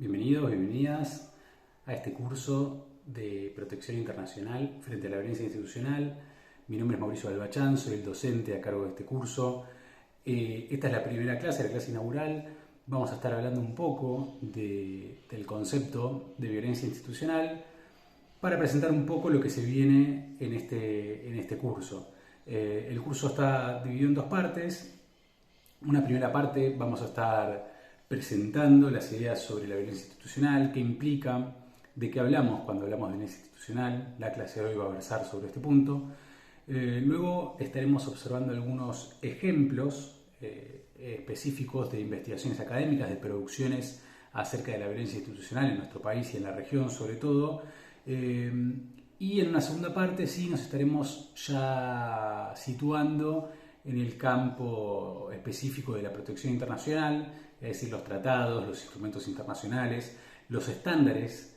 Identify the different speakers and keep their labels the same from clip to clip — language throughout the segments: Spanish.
Speaker 1: Bienvenidos, bienvenidas a este curso de protección internacional frente a la violencia institucional. Mi nombre es Mauricio Albachán, soy el docente a cargo de este curso. Esta es la primera clase, la clase inaugural. Vamos a estar hablando un poco del concepto de violencia institucional para presentar un poco lo que se viene en este curso. El curso está dividido en dos partes. Una primera parte vamos a estar presentando las ideas sobre la violencia institucional, qué implica, de qué hablamos cuando hablamos de violencia institucional. La clase de hoy va a versar sobre este punto. Luego estaremos observando algunos ejemplos específicos de investigaciones académicas, de producciones acerca de la violencia institucional en nuestro país y en la región sobre todo. Y en una segunda parte sí nos estaremos ya situando en el campo específico de la protección internacional, es decir, los tratados, los instrumentos internacionales, los estándares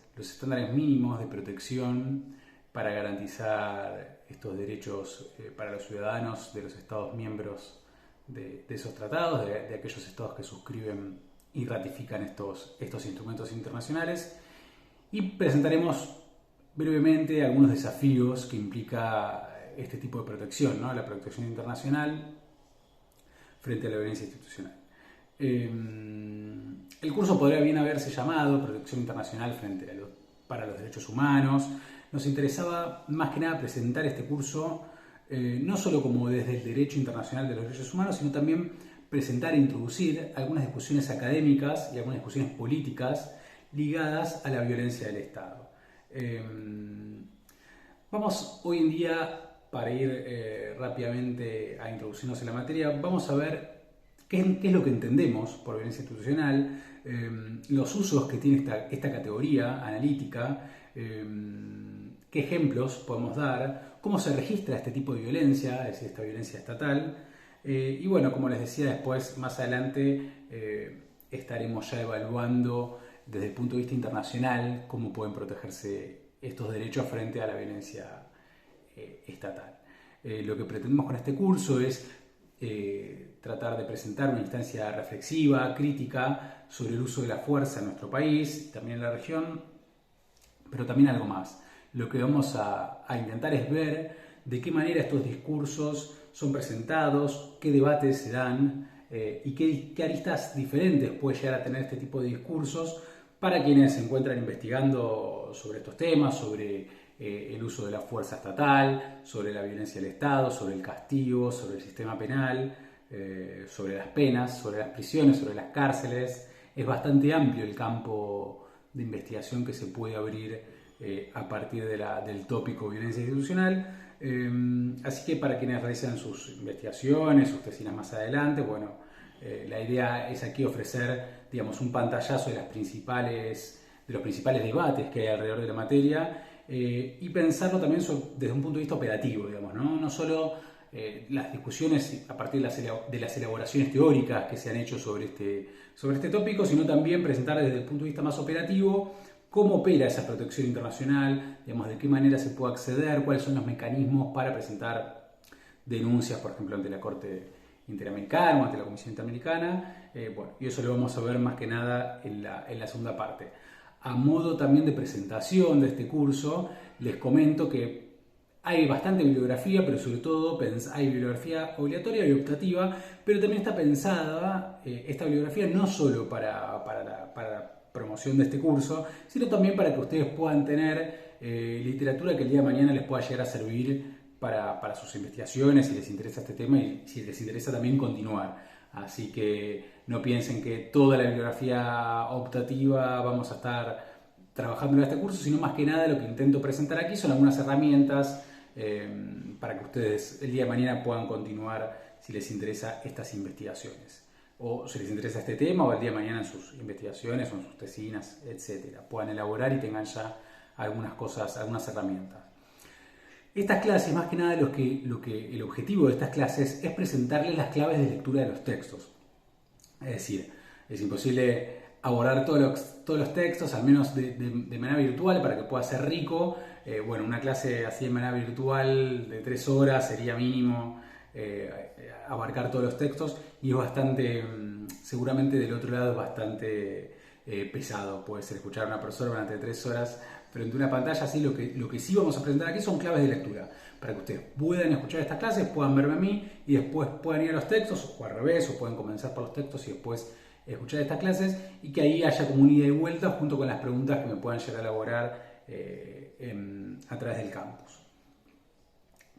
Speaker 1: mínimos de protección para garantizar estos derechos para los ciudadanos de los Estados miembros de esos tratados, de aquellos estados que suscriben y ratifican estos instrumentos internacionales. Y presentaremos brevemente algunos desafíos que implica este tipo de protección, ¿no? La protección internacional frente a la violencia institucional. El curso podría bien haberse llamado Protección Internacional para los Derechos Humanos. Nos interesaba más que nada presentar este curso no solo como desde el derecho internacional de los derechos humanos, sino también presentar e introducir algunas discusiones académicas y algunas discusiones políticas ligadas a la violencia del Estado. Vamos hoy en día, para ir rápidamente a introducirnos en la materia, vamos a ver qué es lo que entendemos por violencia institucional, los usos que tiene esta categoría analítica, qué ejemplos podemos dar, cómo se registra este tipo de violencia, es decir, esta violencia estatal. Y bueno, como les decía, después, más adelante, estaremos ya evaluando desde el punto de vista internacional cómo pueden protegerse estos derechos frente a la violencia estatal. Lo que pretendemos con este curso es tratar de presentar una instancia reflexiva, crítica sobre el uso de la fuerza en nuestro país, también en la región, pero también algo más. Lo que vamos a intentar es ver de qué manera estos discursos son presentados, qué debates se dan y qué aristas diferentes puede llegar a tener este tipo de discursos para quienes se encuentran investigando sobre estos temas, sobre el uso de la fuerza estatal, sobre la violencia del Estado, sobre el castigo, sobre el sistema penal, sobre las penas, sobre las prisiones, sobre las cárceles. Es bastante amplio el campo de investigación que se puede abrir a partir del tópico violencia institucional. Así que para quienes realizan sus investigaciones, sus tesinas más adelante, bueno, la idea es aquí ofrecer, digamos, un pantallazo de los principales debates que hay alrededor de la materia y pensarlo también desde un punto de vista operativo, digamos, no solo las discusiones a partir de las elaboraciones teóricas que se han hecho sobre este tópico, sino también presentar desde el punto de vista más operativo cómo opera esa protección internacional, digamos, de qué manera se puede acceder, cuáles son los mecanismos para presentar denuncias, por ejemplo, ante la Corte Interamericana o ante la Comisión Interamericana. Bueno, y eso lo vamos a ver más que nada en la segunda parte. A modo también de presentación de este curso, les comento que hay bastante bibliografía, pero sobre todo hay bibliografía obligatoria y optativa, pero también está pensada esta bibliografía no solo para la promoción de este curso, sino también para que ustedes puedan tener literatura que el día de mañana les pueda llegar a servir para sus investigaciones, si les interesa este tema y si les interesa también continuar. Así que no piensen que toda la bibliografía optativa vamos a estar trabajando en este curso, sino más que nada lo que intento presentar aquí son algunas herramientas para que ustedes el día de mañana puedan continuar si les interesa estas investigaciones. O si les interesa este tema, o el día de mañana en sus investigaciones o en sus tesinas, etcétera, puedan elaborar y tengan ya algunas cosas, algunas herramientas. Estas clases, más que nada, el objetivo de estas clases es presentarles las claves de lectura de los textos. Es decir, es imposible abordar todos los textos, al menos de manera virtual, para que pueda ser rico. Bueno, una clase así de manera virtual de 3 horas sería mínimo abarcar todos los textos y es bastante, seguramente del otro lado es bastante pesado puede ser escuchar a una persona durante 3 horas frente a una pantalla. Así lo que sí vamos a presentar aquí son claves de lectura, para que ustedes puedan escuchar estas clases, puedan verme a mí y después puedan ir a los textos, o al revés, o pueden comenzar por los textos y después escuchar estas clases, y que ahí haya como un ida y vuelta junto con las preguntas que me puedan llegar a elaborar a través del campus.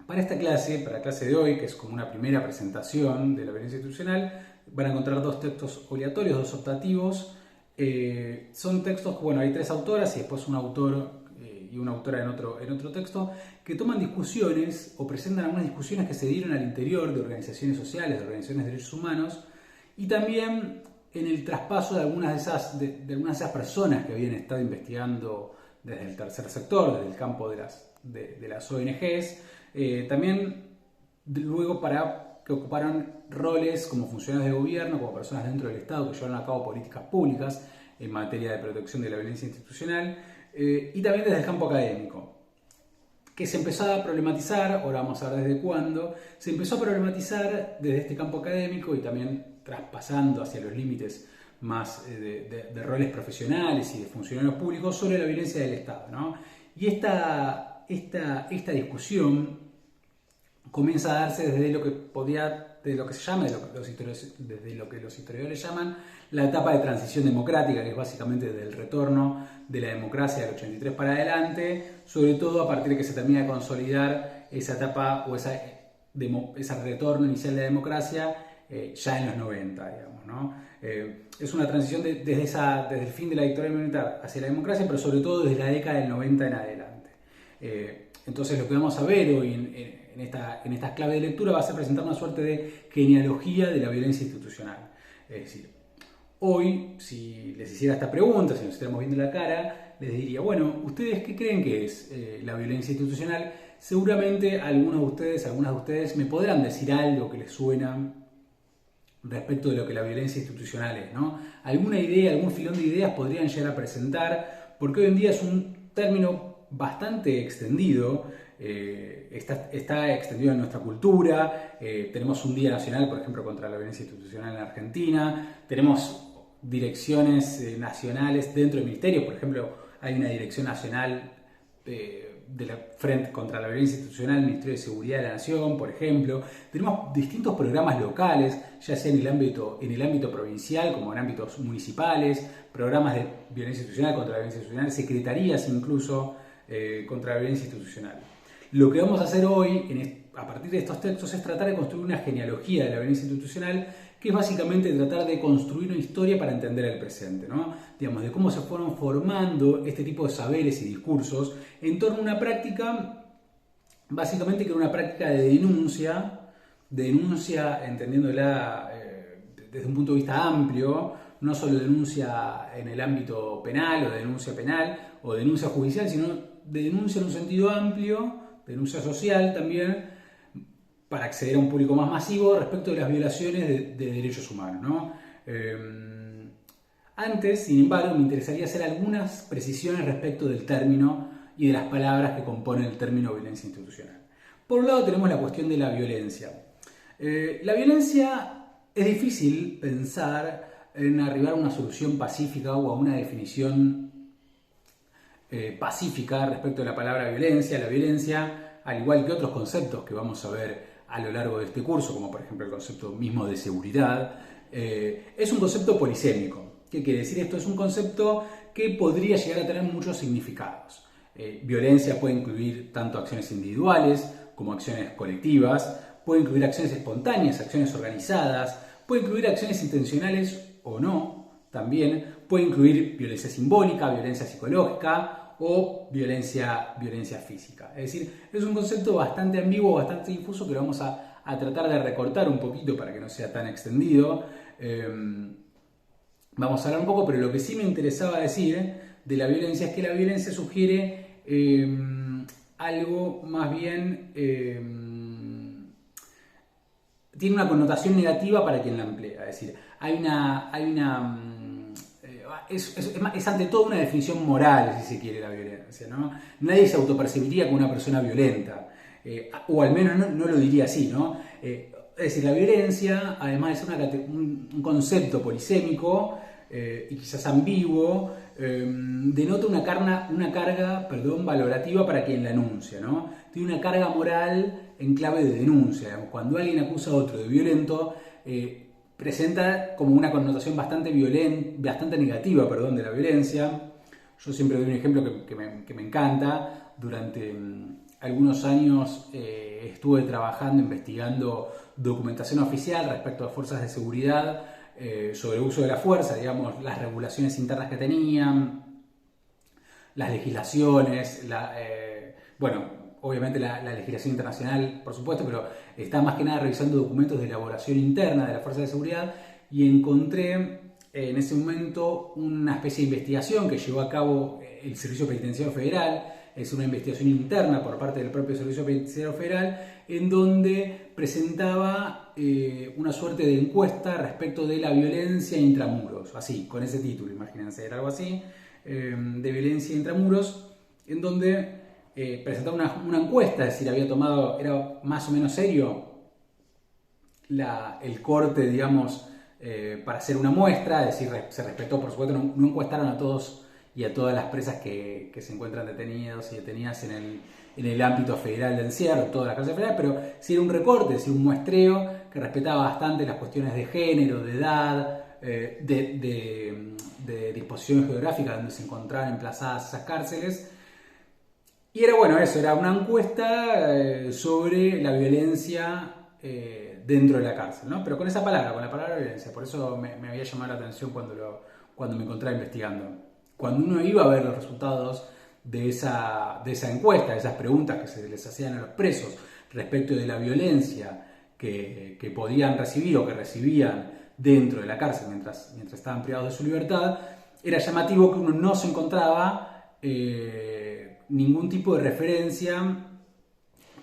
Speaker 1: Para esta clase, para la clase de hoy, que es como una primera presentación de la violencia institucional, van a encontrar 2 textos obligatorios, 2 optativos. Son textos, bueno, hay 3 autoras y después un autor y una autora en otro texto, que toman discusiones o presentan algunas discusiones que se dieron al interior de organizaciones sociales, de organizaciones de derechos humanos, y también en el traspaso de algunas de esas personas que habían estado investigando desde el tercer sector, desde el campo de las ONGs, también luego para que ocuparon roles como funcionarios de gobierno, como personas dentro del Estado que llevaron a cabo políticas públicas en materia de protección de la violencia institucional, y también desde el campo académico, que se empezó a problematizar, ahora vamos a ver desde cuándo, se empezó a problematizar desde este campo académico y también traspasando hacia los límites más de roles profesionales y de funcionarios públicos sobre la violencia del Estado, ¿no? Y esta discusión comienza a darse desde lo que se llama, desde lo que los historiadores llaman la etapa de transición democrática, que es básicamente desde el retorno de la democracia del 83 para adelante, sobre todo a partir de que se termina de consolidar esa etapa o ese retorno inicial de la democracia ya en los 90, digamos, ¿no? Es una transición desde el fin de la dictadura militar hacia la democracia, pero sobre todo desde la década del 90 en adelante. Entonces lo que vamos a ver hoy en estas claves de lectura va a ser presentar una suerte de genealogía de la violencia institucional. Es decir, hoy, si les hiciera esta pregunta, si nos estuviéramos viendo la cara, les diría, bueno, ¿ustedes qué creen que es la violencia institucional? Seguramente algunas de ustedes me podrán decir algo que les suena respecto de lo que la violencia institucional es, ¿no? Alguna idea, algún filón de ideas podrían llegar a presentar, porque hoy en día es un término bastante extendido, está extendido en nuestra cultura. Tenemos un Día Nacional, por ejemplo, contra la violencia institucional en Argentina, tenemos direcciones nacionales dentro del ministerio, por ejemplo, hay una dirección nacional de la Frente contra la Violencia Institucional, el Ministerio de Seguridad de la Nación, por ejemplo. Tenemos distintos programas locales, ya sea en el ámbito provincial como en ámbitos municipales, programas de violencia institucional contra la violencia institucional, secretarías incluso contra la violencia institucional. Lo que vamos a hacer hoy, a partir de estos textos, es tratar de construir una genealogía de la violencia institucional, que es básicamente tratar de construir una historia para entender el presente, ¿no? Digamos, de cómo se fueron formando este tipo de saberes y discursos en torno a una práctica, básicamente que era una práctica de denuncia entendiéndola desde un punto de vista amplio, no solo denuncia en el ámbito penal o denuncia penal o denuncia judicial, sino denuncia en un sentido amplio, denuncia social también, para acceder a un público más masivo respecto de las violaciones de derechos humanos, ¿no? Antes, sin embargo, me interesaría hacer algunas precisiones respecto del término y de las palabras que componen el término violencia institucional. Por un lado tenemos la cuestión de la violencia. La violencia, es difícil pensar en arribar a una solución pacífica o a una definición pacífica respecto de la palabra violencia. La violencia, al igual que otros conceptos que vamos a ver a lo largo de este curso, como por ejemplo el concepto mismo de seguridad, es un concepto polisémico. ¿Qué quiere decir esto? Es un concepto que podría llegar a tener muchos significados. Violencia puede incluir tanto acciones individuales como acciones colectivas, puede incluir acciones espontáneas, acciones organizadas, puede incluir acciones intencionales o no, también puede incluir violencia simbólica, violencia psicológica o violencia física. Es decir, es un concepto bastante ambiguo, bastante difuso, que lo vamos a tratar de recortar un poquito para que no sea tan extendido. Vamos a hablar un poco, pero lo que sí me interesaba decir de la violencia es que la violencia sugiere algo más bien, tiene una connotación negativa para quien la emplea. Es decir, es ante todo una definición moral, si se quiere, la violencia, ¿no? Nadie se autopercibiría como una persona violenta, o al menos no lo diría así, ¿no? Es decir, la violencia, además de ser un concepto polisémico, y quizás ambiguo, denota una carga valorativa para quien la anuncia, ¿no? Tiene una carga moral en clave de denuncia. Digamos. Cuando alguien acusa a otro de violento, presenta como una connotación bastante negativa, de la violencia. Yo siempre doy un ejemplo que me encanta. Durante algunos años estuve trabajando, investigando documentación oficial respecto a fuerzas de seguridad sobre el uso de la fuerza, digamos, las regulaciones internas que tenían, las legislaciones, obviamente la legislación internacional, por supuesto, pero estaba más que nada revisando documentos de elaboración interna de la fuerza de seguridad y encontré en ese momento una especie de investigación que llevó a cabo el Servicio Penitenciario Federal. Es una investigación interna por parte del propio Servicio Penitenciario Federal, en donde presentaba una suerte de encuesta respecto de la violencia intramuros, así, con ese título, imagínense, era algo así, de violencia intramuros, en donde presentaba una encuesta, es decir, era más o menos serio el corte, digamos, para hacer una muestra, es decir, se respetó, por supuesto, no encuestaron a todos y a todas las presas que se encuentran detenidos y detenidas en el ámbito federal de encierro, toda la cárcel federal, pero sí era un recorte, sí un muestreo que respetaba bastante las cuestiones de género, de edad, de disposición geográfica donde se encontraban emplazadas esas cárceles. Y era era una encuesta sobre la violencia dentro de la cárcel, ¿no? Pero con esa palabra, con la palabra violencia. Por eso me había llamado la atención cuando me encontraba investigando. Cuando uno iba a ver los resultados de esa encuesta, de esas preguntas que se les hacían a los presos respecto de la violencia que podían recibir o que recibían dentro de la cárcel mientras estaban privados de su libertad, era llamativo que uno no se encontraba ningún tipo de referencia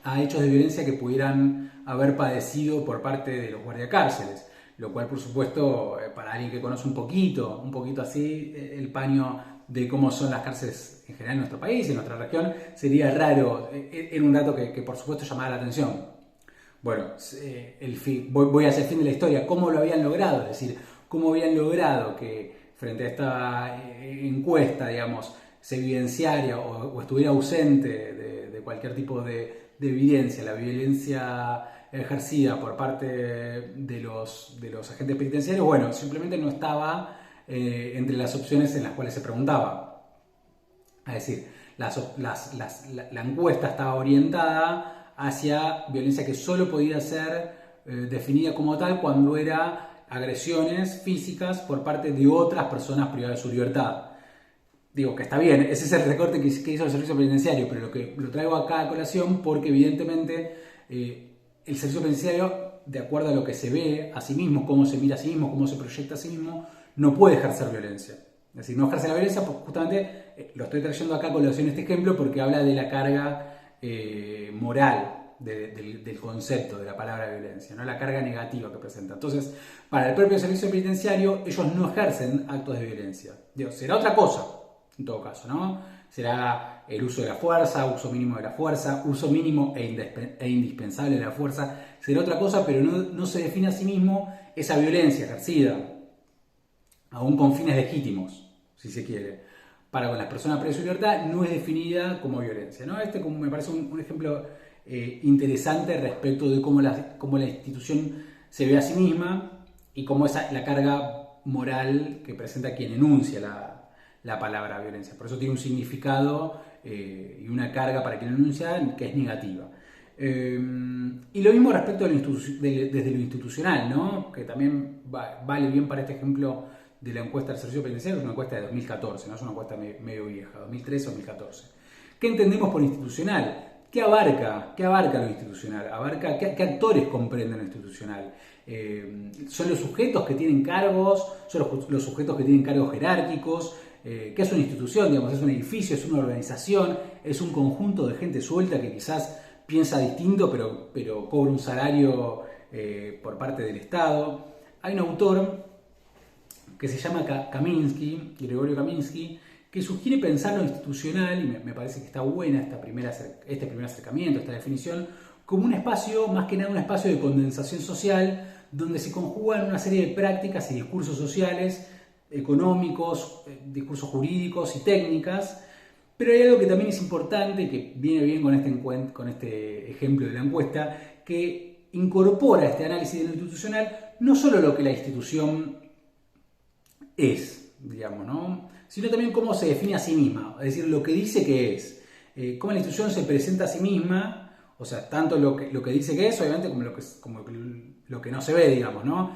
Speaker 1: a hechos de violencia que pudieran haber padecido por parte de los guardiacárceles, lo cual, por supuesto, para alguien que conoce un poquito así el paño de cómo son las cárceles en general en nuestro país y en nuestra región, sería raro. Era un dato que por supuesto llamaba la atención. Bueno, voy hacia el fin de la historia. ¿Cómo lo habían logrado? Es decir, ¿cómo habían logrado que frente a esta encuesta, digamos, se evidenciara o estuviera ausente de cualquier tipo de evidencia, la violencia ejercida por parte de los agentes penitenciarios? Bueno, simplemente no estaba entre las opciones en las cuales se preguntaba. Es decir, la encuesta estaba orientada hacia violencia que solo podía ser definida como tal cuando era agresiones físicas por parte de otras personas privadas de su libertad. Digo que está bien, ese es el recorte que hizo el servicio penitenciario, pero lo traigo acá a colación porque evidentemente el servicio penitenciario, de acuerdo a lo que se ve a sí mismo, cómo se mira a sí mismo, cómo se proyecta a sí mismo, no puede ejercer violencia. Es decir, no ejerce la violencia, pues justamente lo estoy trayendo acá a colación este ejemplo porque habla de la carga moral del concepto de la palabra violencia, ¿no? La carga negativa que presenta. Entonces, para el propio servicio penitenciario, ellos no ejercen actos de violencia. Digo, será otra cosa, en todo caso, ¿no? Será el uso de la fuerza, uso mínimo de la fuerza, uso mínimo e indispensable de la fuerza, será otra cosa, pero no se define a sí mismo esa violencia ejercida, aún con fines legítimos, si se quiere, para con las personas presas de su libertad, no es definida como violencia, ¿no? Me parece un ejemplo interesante respecto de cómo la institución se ve a sí misma y cómo es la carga moral que presenta quien enuncia la palabra violencia. Por eso tiene un significado y una carga para quien enuncia que es negativa. Y lo mismo respecto desde lo institucional, ¿no? Que también vale bien para este ejemplo de la encuesta del servicio penitenciario, es una encuesta de 2014, no es una encuesta medio vieja, 2013 o 2014. ¿Qué entendemos por institucional? ¿Qué abarca lo institucional? ¿Qué actores comprenden lo institucional? ¿Son los sujetos que tienen cargos? ¿Son los sujetos que tienen cargos jerárquicos? ¿Qué es una institución? Digamos, ¿es un edificio? ¿Es una organización? ¿Es un conjunto de gente suelta que quizás piensa distinto pero cobra un salario por parte del Estado? Hay un autor que se llama Gregorio Kaminsky, que sugiere pensar lo institucional, y me parece que está buena este primer acercamiento, esta definición, como un espacio, más que nada un espacio de condensación social, donde se conjugan una serie de prácticas y discursos sociales económicos, discursos jurídicos y técnicas, pero hay algo que también es importante, que viene bien con este ejemplo de la encuesta, que incorpora este análisis de lo institucional no solo lo que la institución es, digamos, ¿no?, sino también cómo se define a sí misma, es decir, lo que dice que es, cómo la institución se presenta a sí misma, o sea, tanto lo que dice que es, obviamente, como lo que no se ve, digamos, ¿no?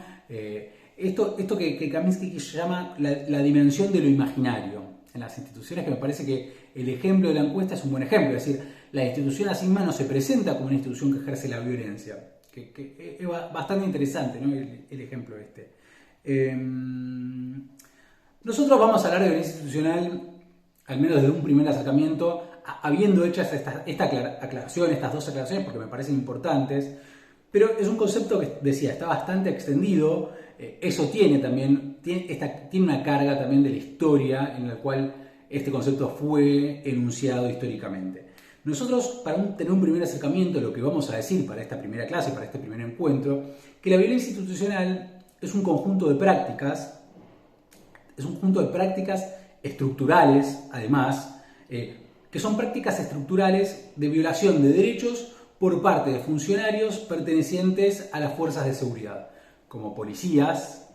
Speaker 1: Esto que Kaminsky llama la dimensión de lo imaginario en las instituciones, que me parece que el ejemplo de la encuesta es un buen ejemplo, es decir, la institución a sí misma no se presenta como una institución que ejerce la violencia, que es bastante interesante, ¿no?, el ejemplo este. Nosotros vamos a hablar de violencia institucional, al menos desde un primer acercamiento, habiendo hecho esta aclaración, estas dos aclaraciones, porque me parecen importantes, pero es un concepto que, decía, está bastante extendido. Eso tiene una carga también de la historia en la cual este concepto fue enunciado históricamente. Nosotros, para tener un primer acercamiento, lo que vamos a decir para esta primera clase, para este primer encuentro, que la violencia institucional es un conjunto de prácticas, estructurales, además, que son prácticas estructurales de violación de derechos por parte de funcionarios pertenecientes a las fuerzas de seguridad, como policías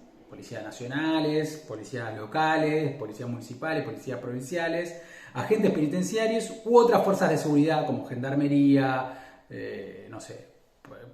Speaker 1: nacionales, policías locales, policías municipales, policías provinciales, agentes penitenciarios u otras fuerzas de seguridad como gendarmería,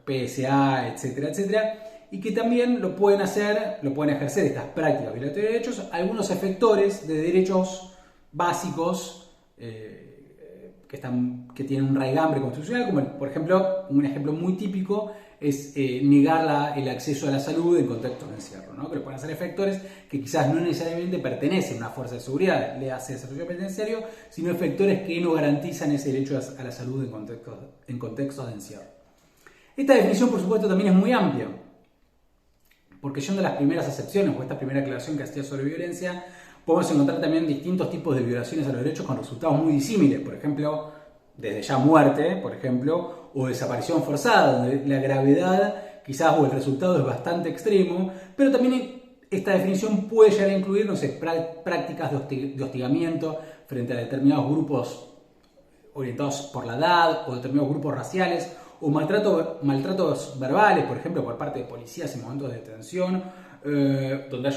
Speaker 1: PSA, etcétera, etcétera, y que también lo pueden ejercer estas prácticas violatorias de derechos algunos efectores de derechos básicos que tienen un raigambre constitucional, como por ejemplo, un ejemplo muy típico es negar el acceso a la salud en contextos de encierro, ¿no?, que lo pueden hacer efectores que quizás no necesariamente pertenecen a una fuerza de seguridad, le hace el servicio penitenciario, sino efectores que no garantizan ese derecho a la salud en contextos de encierro. Esta definición, por supuesto, también es muy amplia, porque yendo a las primeras acepciones o esta primera aclaración que hacía sobre violencia, podemos encontrar también distintos tipos de violaciones a los derechos con resultados muy disímiles, por ejemplo, desde ya muerte, por ejemplo, o desaparición forzada, donde la gravedad quizás o el resultado es bastante extremo, pero también esta definición puede llegar a incluir, prácticas de hostigamiento frente a determinados grupos orientados por la edad o determinados grupos raciales, o maltratos verbales, por ejemplo, por parte de policías en momentos de detención, donde hay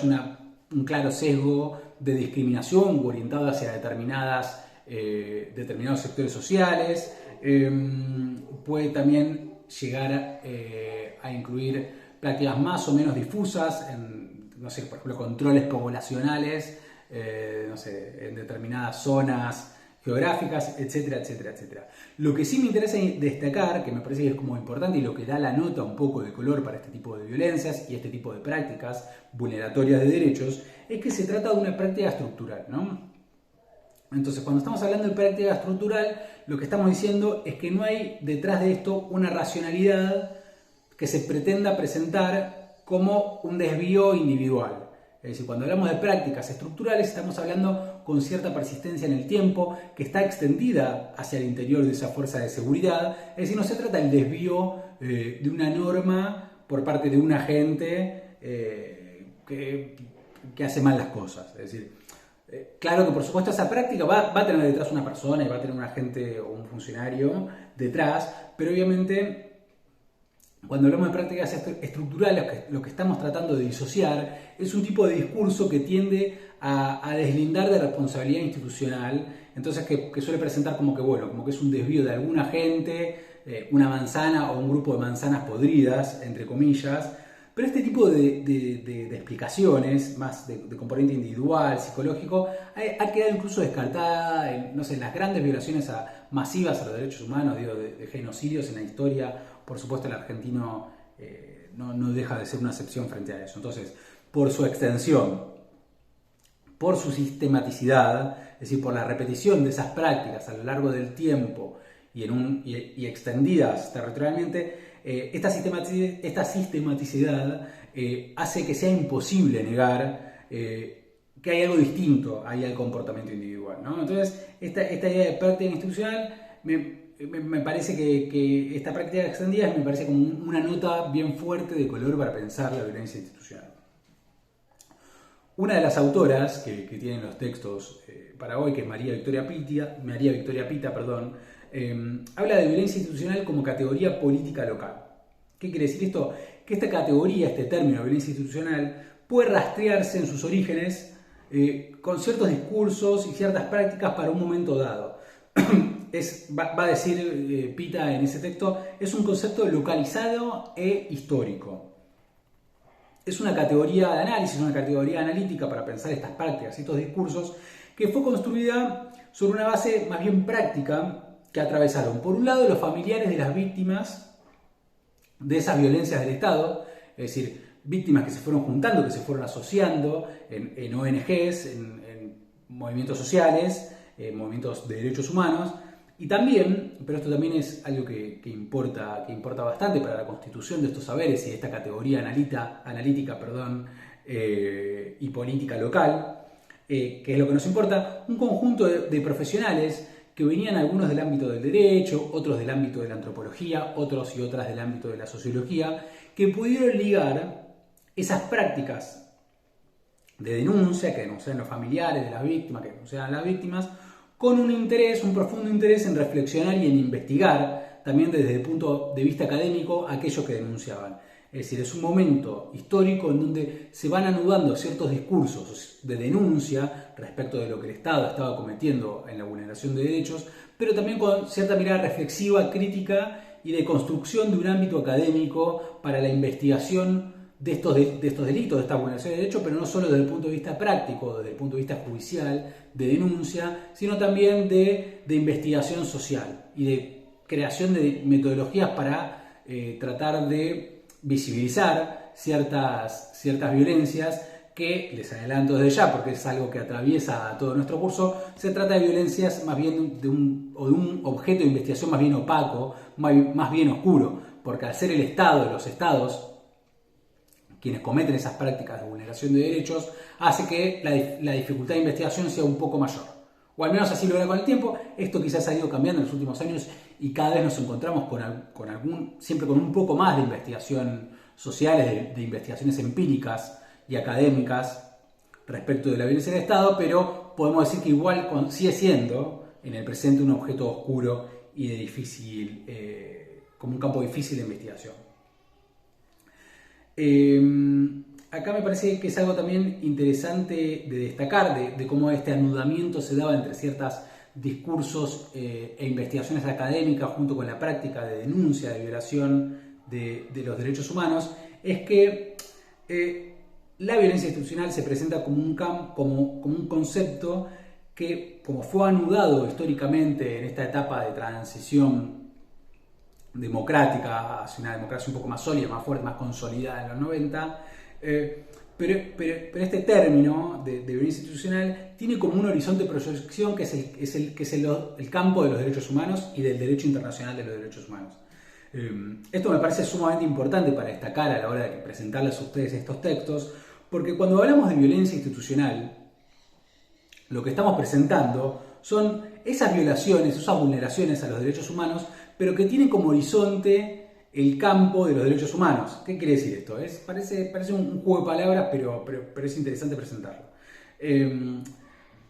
Speaker 1: un claro sesgo de discriminación orientado hacia determinados sectores sociales. Puede también llegar a incluir prácticas más o menos difusas, por ejemplo, controles poblacionales, en determinadas zonas geográficas, etcétera, etcétera, etcétera. Lo que sí me interesa destacar, que me parece que es como importante y lo que da la nota un poco de color para este tipo de violencias y este tipo de prácticas vulneratorias de derechos, es que se trata de una práctica estructural, ¿no? Entonces, cuando estamos hablando de práctica estructural, lo que estamos diciendo es que no hay detrás de esto una racionalidad que se pretenda presentar como un desvío individual. Es decir, cuando hablamos de prácticas estructurales estamos hablando con cierta persistencia en el tiempo, que está extendida hacia el interior de esa fuerza de seguridad. Es decir, no se trata del desvío de una norma por parte de un agente que hace mal las cosas. Es decir, claro que por supuesto esa práctica va a tener detrás una persona y va a tener un agente o un funcionario detrás, pero obviamente cuando hablamos de prácticas estructurales, lo que estamos tratando de disociar es un tipo de discurso que tiende a deslindar de responsabilidad institucional, entonces que suele presentar como que es un desvío de algún agente, una manzana o un grupo de manzanas podridas, entre comillas. Pero este tipo de explicaciones, más de componente individual, psicológico, ha quedado incluso descartada en las grandes violaciones masivas a los derechos humanos, de genocidios en la historia. Por supuesto, el argentino no deja de ser una excepción frente a eso. Entonces, por su extensión, por su sistematicidad, es decir, por la repetición de esas prácticas a lo largo del tiempo y extendidas territorialmente, esta sistematicidad hace que sea imposible negar que hay algo distinto ahí al comportamiento individual, ¿no? Entonces, esta idea de práctica institucional me parece que esta práctica extendida me parece como una nota bien fuerte de color para pensar la violencia institucional. Una de las autoras que tienen los textos para hoy, que es María Victoria Pita, perdón, habla de violencia institucional como categoría política local. ¿Qué quiere decir esto? Que esta categoría, este término, violencia institucional, puede rastrearse en sus orígenes con ciertos discursos y ciertas prácticas para un momento dado. Va a decir Pita en ese texto, es un concepto localizado e histórico. Es una categoría de análisis, una categoría analítica para pensar estas prácticas y estos discursos que fue construida sobre una base más bien práctica que atravesaron, por un lado, los familiares de las víctimas de esas violencias del Estado, es decir, víctimas que se fueron juntando, que se fueron asociando en ONGs, en movimientos sociales, movimientos de derechos humanos, y también, pero esto también es algo que importa bastante para la constitución de estos saberes y de esta categoría analítica y política local, que es lo que nos importa, un conjunto de profesionales que venían algunos del ámbito del derecho, otros del ámbito de la antropología, otros y otras del ámbito de la sociología, que pudieron ligar esas prácticas de denuncia, que denunciaban los familiares de las víctimas, que denunciaban a las víctimas, con un profundo interés en reflexionar y en investigar, también desde el punto de vista académico, aquello que denunciaban. Es decir, es un momento histórico en donde se van anudando ciertos discursos de denuncia respecto de lo que el Estado estaba cometiendo en la vulneración de derechos, pero también con cierta mirada reflexiva, crítica y de construcción de un ámbito académico para la investigación de estos delitos, de esta vulneración de derechos, pero no solo desde el punto de vista práctico, desde el punto de vista judicial, de denuncia, sino también de investigación social y de creación de metodologías para tratar de visibilizar ciertas violencias que, les adelanto desde ya, porque es algo que atraviesa todo nuestro curso, se trata de violencias más bien de un objeto de investigación más bien opaco, más bien oscuro, porque al ser el Estado, los Estados, quienes cometen esas prácticas de vulneración de derechos, hace que la dificultad de investigación sea un poco mayor. O al menos así lo era con el tiempo. Esto quizás ha ido cambiando en los últimos años y cada vez nos encontramos siempre con un poco más de investigación social, de investigaciones empíricas y académicas respecto de la violencia del Estado, pero podemos decir que igual sigue siendo en el presente un objeto oscuro y de difícil, como un campo difícil de investigación. Acá me parece que es algo también interesante de destacar, de cómo este anudamiento se daba entre ciertos discursos e investigaciones académicas junto con la práctica de denuncia, de violación de los derechos humanos, es que la violencia institucional se presenta como un concepto que, como fue anudado históricamente en esta etapa de transición democrática hacia una democracia un poco más sólida, más fuerte, más consolidada en los 90, pero este término de violencia institucional tiene como un horizonte de proyección que es el campo de los derechos humanos y del derecho internacional de los derechos humanos. Esto me parece sumamente importante para destacar a la hora de presentarles a ustedes estos textos, porque cuando hablamos de violencia institucional, lo que estamos presentando son esas violaciones, esas vulneraciones a los derechos humanos, pero que tienen como horizonte el campo de los derechos humanos. ¿Qué quiere decir esto? Parece un juego de palabras, pero es interesante presentarlo. Quiere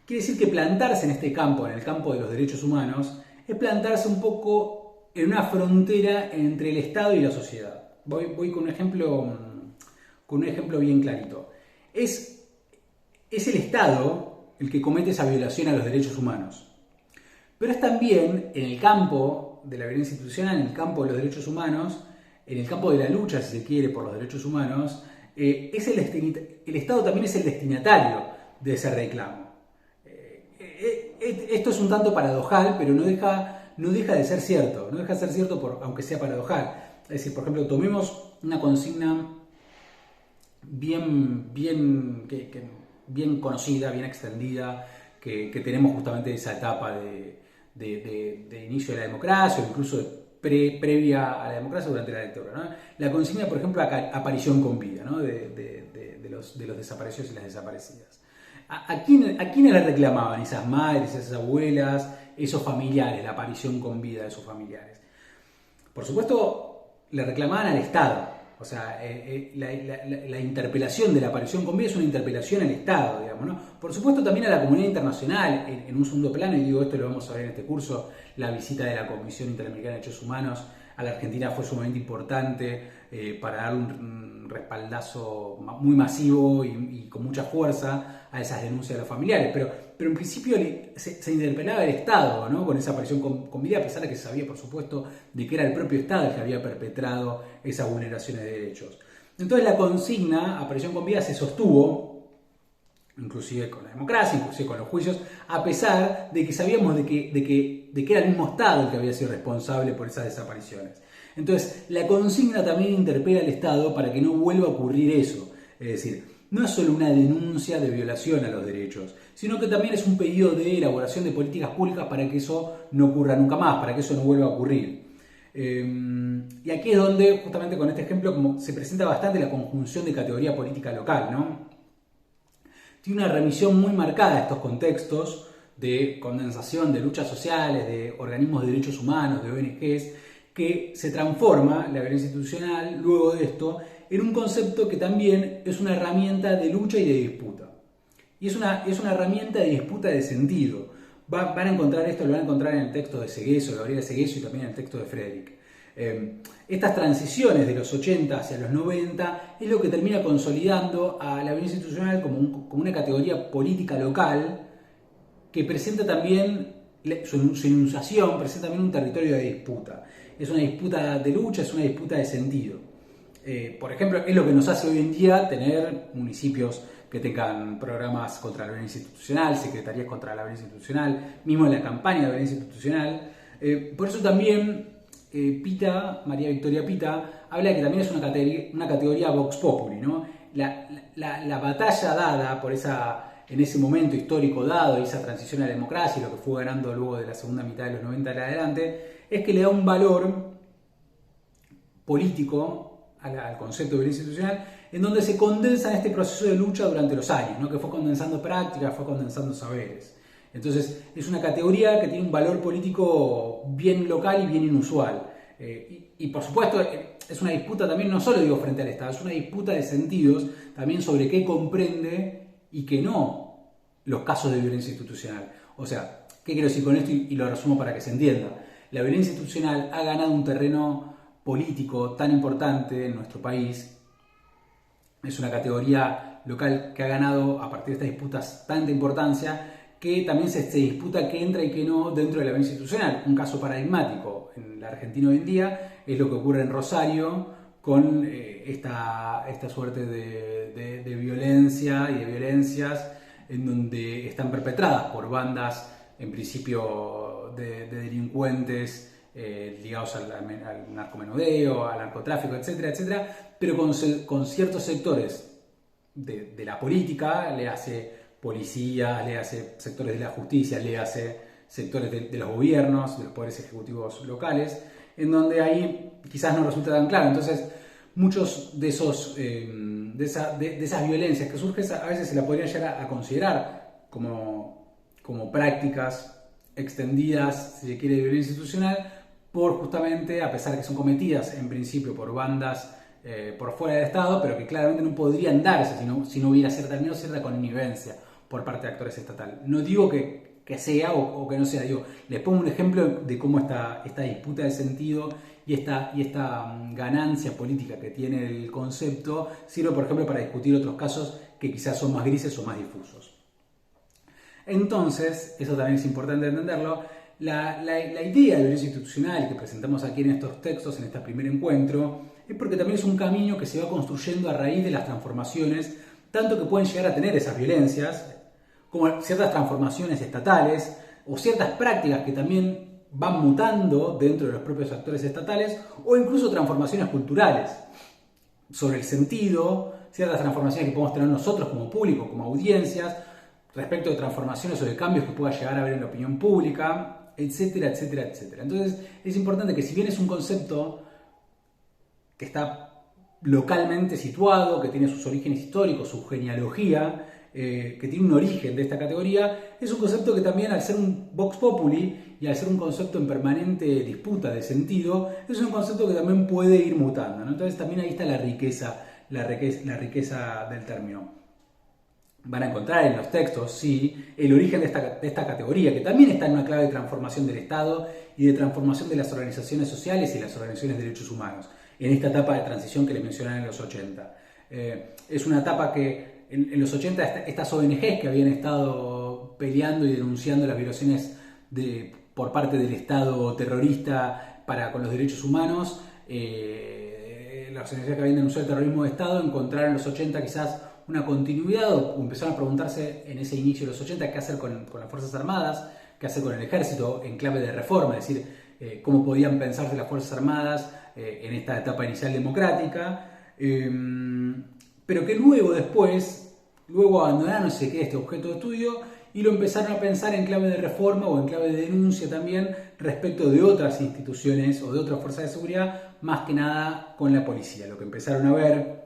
Speaker 1: decir que plantarse en este campo, en el campo de los derechos humanos, es plantarse un poco en una frontera entre el Estado y la sociedad. Voy con un ejemplo bien clarito. Es el Estado el que comete esa violación a los derechos humanos. Pero es también en el campo de la violencia institucional, en el campo de los derechos humanos, en el campo de la lucha, si se quiere, por los derechos humanos, el Estado también es el destinatario de ese reclamo. Esto es un tanto paradojal, pero no deja de ser cierto, aunque sea paradojal. Es decir, por ejemplo, tomemos una consigna bien conocida, bien extendida, que tenemos justamente esa etapa de inicio de la democracia, o incluso previa a la democracia durante la dictadura, ¿no? La consigna, por ejemplo, aparición con vida, ¿no? de los desaparecidos y las desaparecidas. ¿A quiénes le reclamaban esas madres, esas abuelas, esos familiares, la aparición con vida de esos familiares? Por supuesto, le reclamaban al Estado. O sea, la interpelación de la aparición con vida es una interpelación al Estado, digamos, ¿no? Por supuesto también a la comunidad internacional en un segundo plano, y digo esto lo vamos a ver en este curso, la visita de la Comisión Interamericana de Derechos Humanos a la Argentina fue sumamente importante para dar un respaldazo muy masivo y con mucha fuerza a esas denuncias de los familiares. Pero en principio se interpelaba el Estado, ¿no? Con esa aparición con vida, a pesar de que se sabía, por supuesto, de que era el propio Estado el que había perpetrado esas vulneraciones de derechos. Entonces la consigna, aparición con vida, se sostuvo, inclusive con la democracia, inclusive con los juicios, a pesar de que sabíamos de que era el mismo Estado el que había sido responsable por esas desapariciones. Entonces, la consigna también interpela al Estado para que no vuelva a ocurrir eso. Es decir, no es solo una denuncia de violación a los derechos, sino que también es un pedido de elaboración de políticas públicas para que eso no ocurra nunca más, para que eso no vuelva a ocurrir. Y aquí es donde, justamente con este ejemplo, como se presenta bastante la conjunción de categoría política local, ¿no? Tiene una remisión muy marcada a estos contextos de condensación de luchas sociales, de organismos de derechos humanos, de ONGs, que se transforma la violencia institucional luego de esto en un concepto que también es una herramienta de lucha y de disputa. Y es una herramienta de disputa de sentido. Van a encontrar esto, lo van a encontrar en el texto de Segeso, de Gabriela Segeso, y también en el texto de Frederick. Estas transiciones de los 80 hacia los 90 es lo que termina consolidando a la violencia institucional como una categoría política local que presenta también, su enunciación presenta también un territorio de disputa. Es una disputa de lucha, es una disputa de sentido. Por ejemplo, es lo que nos hace hoy en día tener municipios que tengan programas contra la violencia institucional, secretarías contra la violencia institucional, mismo en la campaña de violencia institucional. Por eso también María Victoria Pita, habla de que también es una categoría vox populi, ¿no? La batalla dada por en ese momento histórico dado, esa transición a la democracia y lo que fue ganando luego de la segunda mitad de los 90 en adelante, es que le da un valor político al concepto de violencia institucional, en donde se condensa este proceso de lucha durante los años, ¿no? Que fue condensando prácticas, fue condensando saberes. Entonces es una categoría que tiene un valor político bien local y bien inusual. Y por supuesto es una disputa también, no solo digo frente al Estado, es una disputa de sentidos también sobre qué comprende y qué no los casos de violencia institucional. O sea, ¿qué quiero decir con esto? Y lo resumo para que se entienda. La violencia institucional ha ganado un terreno político tan importante en nuestro país. Es una categoría local que ha ganado a partir de estas disputas tanta importancia que también se disputa qué entra y qué no dentro de la violencia institucional. Un caso paradigmático en la Argentina hoy en día es lo que ocurre en Rosario con esta suerte de violencia y de violencias en donde están perpetradas por bandas, en principio, de delincuentes ligados al narcomenudeo, al narcotráfico, etcétera, etcétera, pero con ciertos sectores de la política, le hace policías, le hace sectores de la justicia, le hace sectores de los gobiernos, de los poderes ejecutivos locales, en donde ahí quizás no resulta tan claro. Entonces, muchos de esas violencias que surgen a veces se la podrían llegar a considerar como prácticas extendidas, si se quiere, de violencia institucional, por justamente, a pesar de que son cometidas en principio por bandas por fuera del Estado, pero que claramente no podrían darse si no hubiera cierta connivencia por parte de actores estatales. No digo que sea o que no sea, digo, les pongo un ejemplo de cómo esta disputa de sentido y esta ganancia política que tiene el concepto sirve, por ejemplo, para discutir otros casos que quizás son más grises o más difusos. Entonces, eso también es importante entenderlo, la idea de violencia institucional que presentamos aquí en estos textos, en este primer encuentro, es porque también es un camino que se va construyendo a raíz de las transformaciones, tanto que pueden llegar a tener esas violencias, como ciertas transformaciones estatales, o ciertas prácticas que también van mutando dentro de los propios actores estatales, o incluso transformaciones culturales, sobre el sentido, ciertas transformaciones que podemos tener nosotros como público, como audiencias, respecto de transformaciones o de cambios que pueda llegar a haber en la opinión pública, etcétera, etcétera, etcétera. Entonces es importante que si bien es un concepto que está localmente situado, que tiene sus orígenes históricos, su genealogía, que tiene un origen de esta categoría, es un concepto que también, al ser un vox populi y al ser un concepto en permanente disputa de sentido, es un concepto que también puede ir mutando, ¿no? Entonces también ahí está la riqueza del término. Van a encontrar en los textos, sí, el origen de esta categoría, que también está en una clave de transformación del Estado y de transformación de las organizaciones sociales y las organizaciones de derechos humanos, en esta etapa de transición que les mencionaba en los 80. Es una etapa que en los 80 estas ONGs que habían estado peleando y denunciando las violaciones por parte del Estado terrorista con los derechos humanos, las ONGs que habían denunciado el terrorismo de Estado encontraron en los 80 quizás una continuidad, o empezaron a preguntarse en ese inicio de los 80 qué hacer con las Fuerzas Armadas, qué hacer con el Ejército en clave de reforma, es decir, cómo podían pensarse las Fuerzas Armadas en esta etapa inicial democrática, pero que luego abandonaron este objeto de estudio y lo empezaron a pensar en clave de reforma o en clave de denuncia también respecto de otras instituciones o de otras fuerzas de seguridad, más que nada con la policía. Lo que empezaron a ver,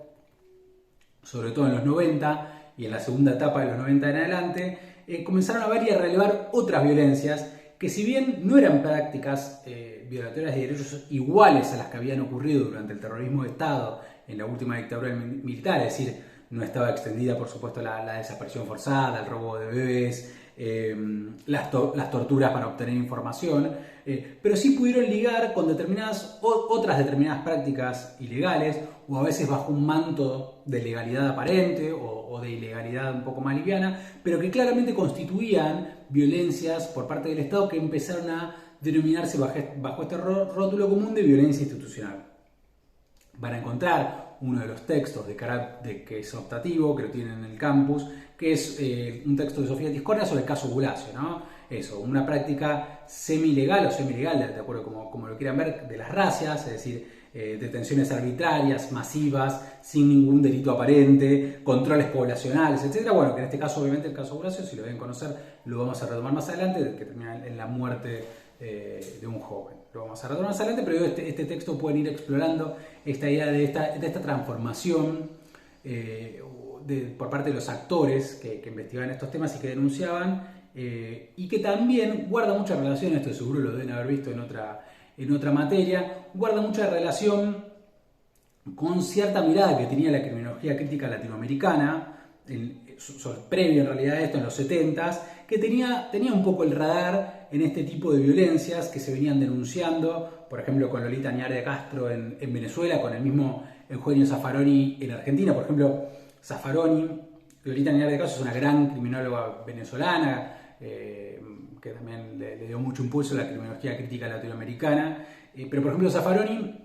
Speaker 1: sobre todo en los 90 y en la segunda etapa de los 90 en adelante, comenzaron a ver y a relevar otras violencias que, si bien no eran prácticas violatorias de derechos iguales a las que habían ocurrido durante el terrorismo de Estado en la última dictadura militar, es decir, no estaba extendida, por supuesto, la desaparición forzada, el robo de bebés, las torturas para obtener información, pero sí pudieron ligar con otras determinadas prácticas ilegales, o a veces bajo un manto de legalidad aparente o de ilegalidad un poco más liviana, pero que claramente constituían violencias por parte del Estado que empezaron a denominarse bajo este rótulo común de violencia institucional. Van a encontrar uno de los textos que es optativo, que lo tienen en el campus, que es un texto de Sofía Tiscornia sobre el caso Bulacio, ¿no? Eso, una práctica semi-legal o semi-legal, de acuerdo como lo quieran ver, de las racias, es decir, detenciones arbitrarias, masivas, sin ningún delito aparente, controles poblacionales, etc. Bueno, que en este caso, obviamente, el caso Bulacio, si lo deben conocer, lo vamos a retomar más adelante, que termina en la muerte de un joven. Lo vamos a retomar más adelante, pero este texto pueden ir explorando esta idea de esta transformación por parte de los actores que investigaban estos temas y que denunciaban, y que también guarda mucha relación, esto seguro lo deben haber visto en otra materia, guarda mucha relación con cierta mirada que tenía la criminología crítica latinoamericana, previo en realidad a esto, en los 70s, que tenía un poco el radar en este tipo de violencias que se venían denunciando, por ejemplo con Lolita Añar de Castro en Venezuela, con el mismo Eugenio Zaffaroni en Argentina. Por ejemplo, Lolita Añar de Castro es una gran criminóloga venezolana, que también le dio mucho impulso a la criminología crítica latinoamericana, pero por ejemplo Zaffaroni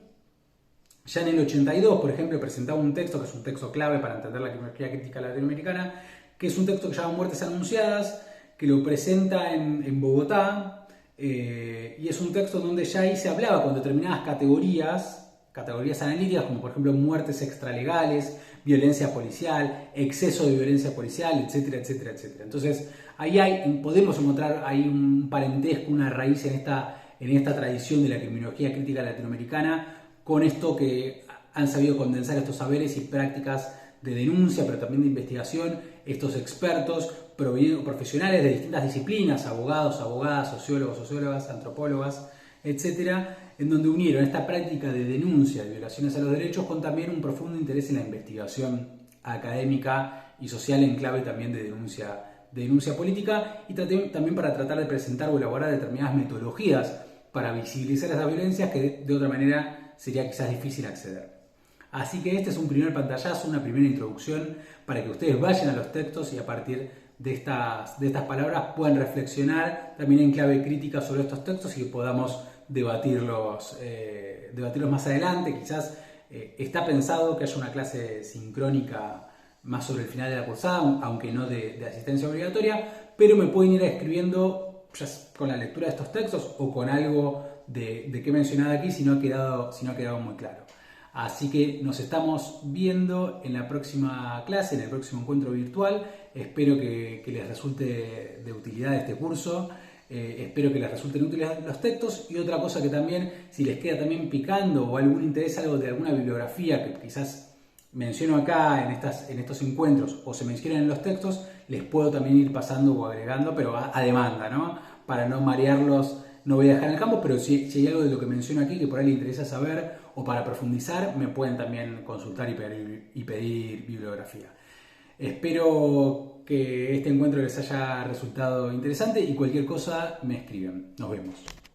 Speaker 1: ya en el 82, por ejemplo, presentaba un texto que es un texto clave para entender la criminología crítica latinoamericana, que es un texto que se llama Muertes Anunciadas, que lo presenta en Bogotá, y es un texto donde ya ahí se hablaba con determinadas categorías analíticas, como por ejemplo muertes extralegales, violencia policial, exceso de violencia policial, etcétera, etcétera, etcétera. Entonces, ahí podemos encontrar ahí un parentesco, una raíz en esta tradición de la criminología crítica latinoamericana, con esto que han sabido condensar estos saberes y prácticas de denuncia, pero también de investigación, estos expertos profesionales de distintas disciplinas, abogados, abogadas, sociólogos, sociólogas, antropólogas, etcétera, en donde unieron esta práctica de denuncia de violaciones a los derechos con también un profundo interés en la investigación académica y social en clave también de denuncia política, y también para tratar de presentar o elaborar determinadas metodologías para visibilizar esas violencias que de otra manera sería quizás difícil acceder. Así que este es un primer pantallazo, una primera introducción para que ustedes vayan a los textos y a partir de estas palabras puedan reflexionar también en clave crítica sobre estos textos y que podamos debatirlos más adelante. Quizás está pensado que haya una clase sincrónica más sobre el final de la cursada, aunque no de asistencia obligatoria, pero me pueden ir escribiendo ya con la lectura de estos textos o con algo de que he mencionado aquí si no ha quedado muy claro. Así que nos estamos viendo en la próxima clase, en el próximo encuentro virtual. Espero que les resulte de utilidad este curso. Espero que les resulten útiles los textos. Y otra cosa que también, si les queda también picando o algún interés, algo de alguna bibliografía que quizás menciono acá en estos encuentros o se mencionan en los textos, les puedo también ir pasando o agregando, pero a demanda, ¿no? Para no marearlos, no voy a dejar en el campo, pero si hay algo de lo que menciono aquí que por ahí les interesa saber o para profundizar, me pueden también consultar y pedir bibliografía. Espero que este encuentro les haya resultado interesante y cualquier cosa me escriben. Nos vemos.